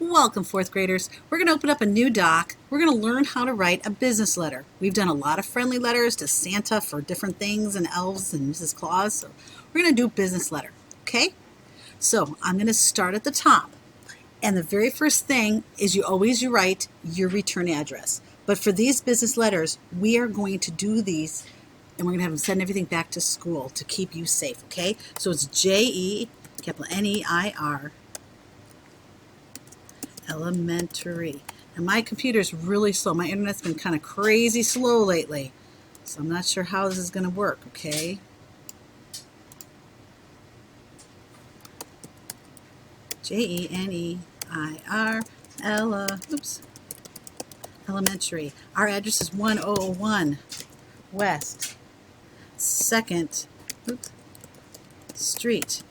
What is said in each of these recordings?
Welcome, fourth graders. We're going to open up a new doc. We're going to learn how to write a business letter. We've done a lot of friendly letters to Santa for different things and elves and Mrs. Claus. So we're going to do business letter, okay? So I'm going to start at the top. And the very first thing is you write your return address. But for these business letters, we are going to do these and we're going to have them send everything back to school to keep you safe, okay? So it's J-E, capital N-E-I-R, elementary. And my computer's really slow. My internet's been kind of crazy slow lately. So I'm not sure how this is going to work, okay? J-E-N-E-I-R, elementary. Our address is 1001 West 2nd Street.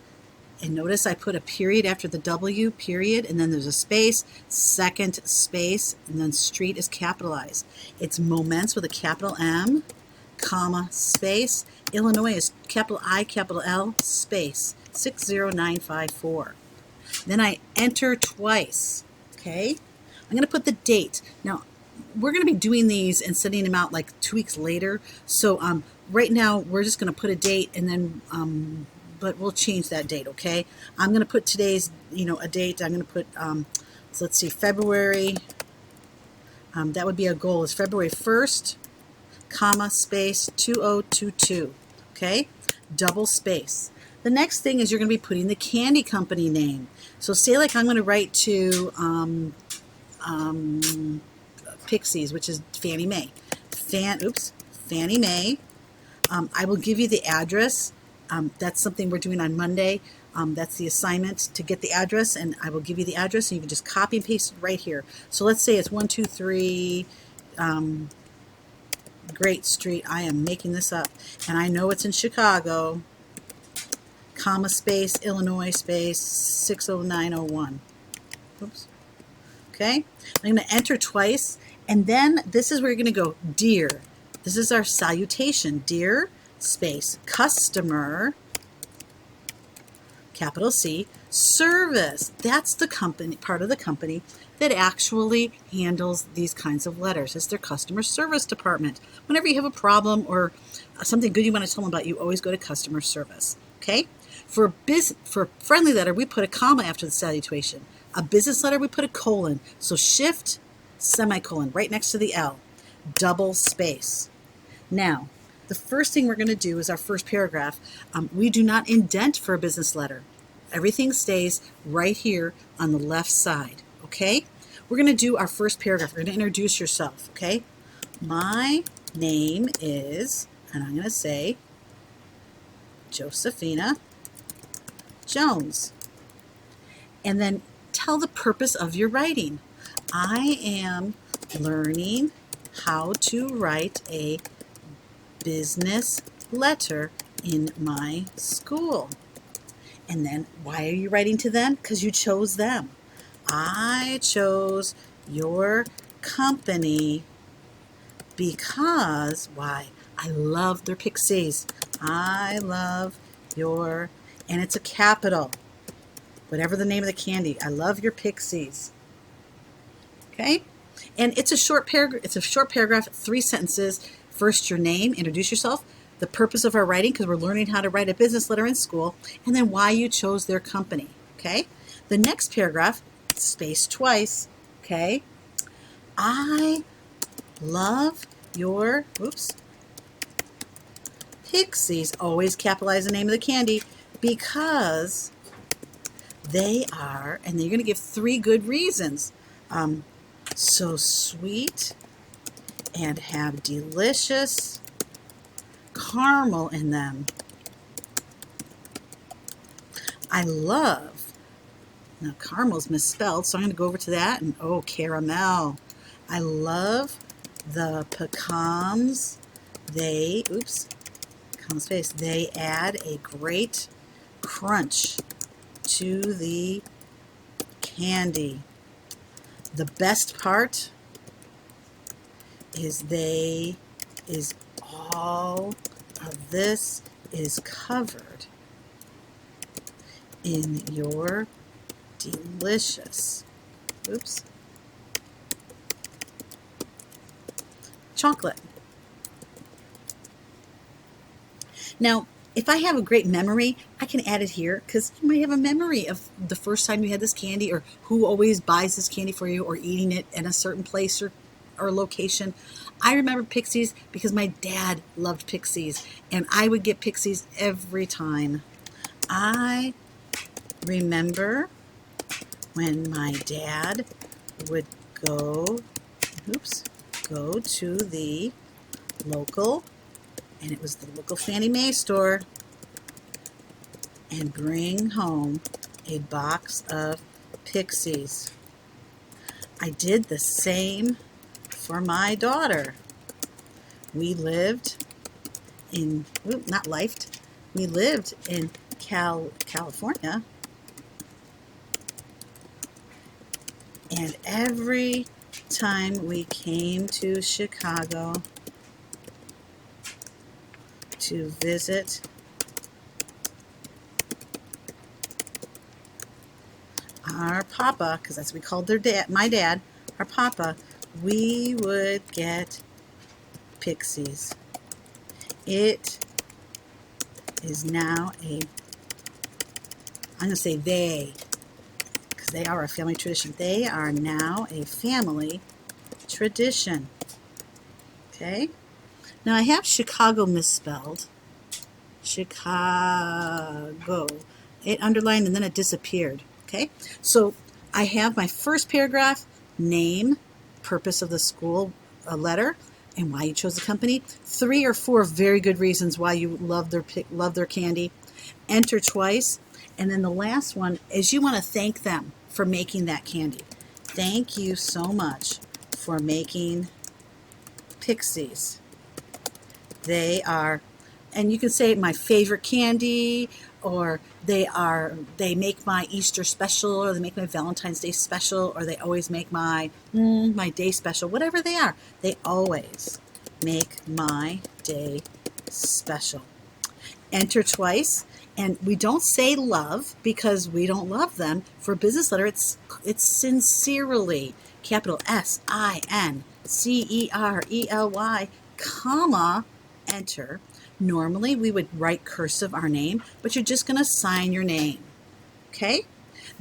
And notice I put a period after the W, period, and then there's a space, second space, and then street is capitalized. It's Moments with a capital M, comma, space. Illinois is capital I, capital L, space, 60954. Then I enter twice, okay? I'm going to put the date. Now, we're going to be doing these and sending them out like 2 weeks later. So right now, we're just going to put a date and then but we'll change that date, okay? I'm going to put today's, a date. I'm going to put, so let's see, February, that would be a goal, is February 1st, comma, space, 2022, okay? Double space. The next thing is you're going to be putting the candy company name. So say like I'm going to write to Pixies, which is Fannie Mae. Fannie Mae. I will give you the address. That's something we're doing on Monday. That's the assignment to get the address, and I will give you the address, and you can just copy and paste it right here. So let's say it's 123 Great Street. I am making this up, and I know it's in Chicago, comma, space, Illinois, space, 60901. Oops. Okay? I'm going to enter twice, and then this is where you're going to go, dear. This is our salutation, dear, space, customer, capital C, service. That's the company, part of the company that actually handles these kinds of letters. It's their customer service department. Whenever you have a problem or something good you want to tell them about, you always go to customer service. Okay? For a friendly letter, we put a comma after the salutation. A business letter, we put a colon. So shift, semicolon, right next to the L, double space. Now, the first thing we're going to do is our first paragraph. We do not indent for a business letter. Everything stays right here on the left side, okay? We're going to do our first paragraph. We're going to introduce yourself, okay? My name is, and I'm going to say, Josephina Jones. And then tell the purpose of your writing. I am learning how to write a business letter in my school. And then why are you writing to them? Because you chose them. I chose your company because, why? I love their Pixies. I love your, and it's a capital. Whatever the name of the candy. I love your Pixies. Okay? And it's a short paragraph, 3 sentences. First, your name, introduce yourself, the purpose of our writing, because we're learning how to write a business letter in school, and then why you chose their company, okay? The next paragraph, spaced twice, okay? I love your, Pixies. Always capitalize the name of the candy because they are, and then you're going to give 3 good reasons. So sweet and have delicious caramel in them. I love, now caramel's misspelled, so I'm going to go over to that, and caramel. I love the pecans. They add a great crunch to the candy. The best part is all of this is covered in your delicious Oops. Chocolate. Now, if I have a great memory, I can add it here because you might have a memory of the first time you had this candy or who always buys this candy for you or eating it in a certain place or location. I remember Pixies because my dad loved Pixies and I would get Pixies every time. I remember when my dad would go to the local, and it was the local Fannie Mae store, and bring home a box of Pixies. I did the same for my daughter. We lived in, we lived in California, and every time we came to Chicago to visit our papa, because that's what we called my dad, our papa, we would get Pixies. It is now I'm going to say they, because they are a family tradition. They are now a family tradition. Okay? Now I have Chicago misspelled. Chicago. It underlined and then it disappeared. Okay? So I have my first paragraph, name, purpose of the school, a letter, and why you chose the company. 3 or 4 very good reasons why you love their candy. Enter twice. And then the last one is you want to thank them for making that candy. Thank you so much for making Pixies. They are, and you can say my favorite candy, or they make my Easter special, or they make my Valentine's Day special, or they always make my day special. Whatever they are, they always make my day special. Enter twice, and we don't say love because we don't love them. For a business letter, it's sincerely, capital SINCERELY, comma, enter. Normally we would write cursive our name, but you're just going to sign your name. Okay?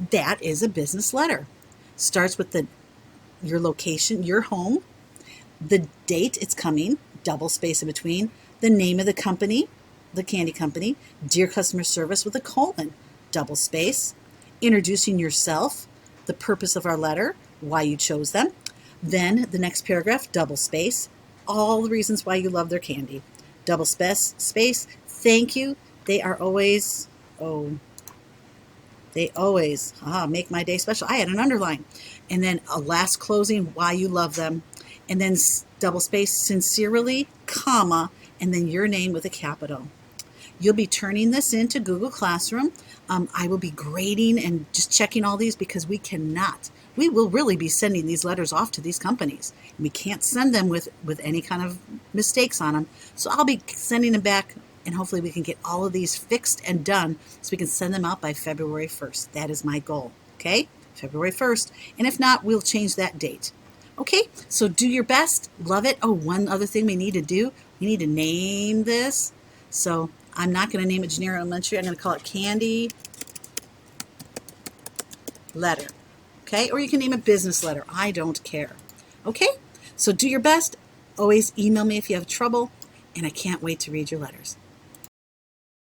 That is a business letter. Starts with your location, your home, the date it's coming, double space in between, the name of the company, the candy company, dear customer service with a colon, double space, introducing yourself, the purpose of our letter, why you chose them. Then the next paragraph, double space, all the reasons why you love their candy. Double space, thank you. They always make my day special. I had an underline. And then a last closing, why you love them. And then double space, sincerely, comma, and then your name with a capital. You'll be turning this into Google Classroom. I will be grading and just checking all these because we will really be sending these letters off to these companies. We can't send them with any kind of mistakes on them. So I'll be sending them back, and hopefully we can get all of these fixed and done so we can send them out by February 1st. That is my goal, okay? February 1st. And if not, we'll change that date. Okay, so do your best. Love it. Oh, one other thing we need to do, we need to name this. So I'm not going to name it Genera Elementary. I'm going to call it Candy Letter. Okay, or you can name it Business Letter. I don't care. Okay, so do your best. Always email me if you have trouble, and I can't wait to read your letters.